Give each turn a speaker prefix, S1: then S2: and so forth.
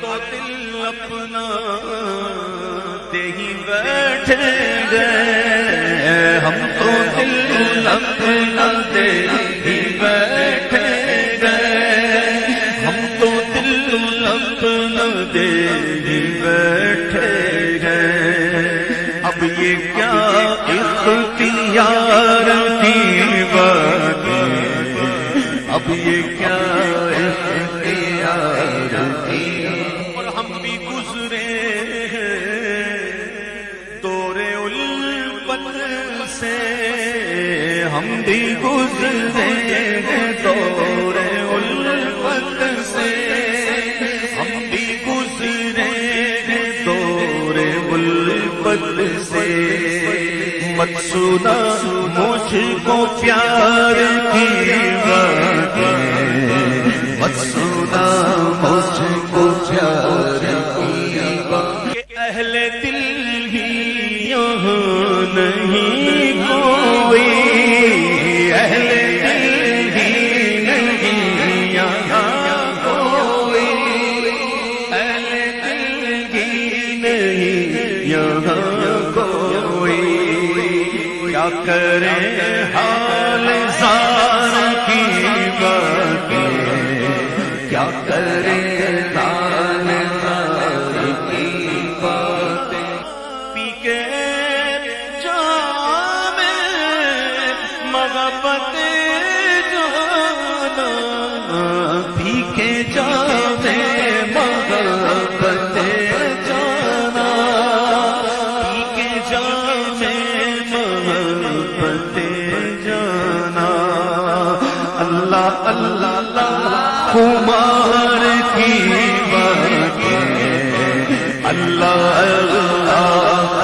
S1: تو دل اپنا دے ہی بیٹھے گئے، ہم تو دل اپنا دے ہی بیٹھے گئے، ہم تو دل اپنا دے ہی بیٹھے گئے۔ اب یہ کیا اختیار کی بات ہے، اب یہ کیا اختیار کی، اور ہم بھی گزرے دور الفت سے، ہم بھی گزرے دور الفت سے، ہم بھی گزرے دور الفت سے۔ مت سنا مجھ کو پیار کی باتیں، مت سنا مجھ کو پیار کی باتیں، کہ اہل دل ہی یہاں نہیں کوئی، اہل دل ہی نہیں یہاں کوئی، اہل دل ہی نہیں یہاں کوئی۔ کیا کریں حال زار کی باتیں، کیا کریں حال زار کی باتیں، پی کے جام محبت جانا، پی کے جام محبت جانا، پی کے جام جانا۔ اللہ اللہ خمار کی باتیں، اللہ اللہ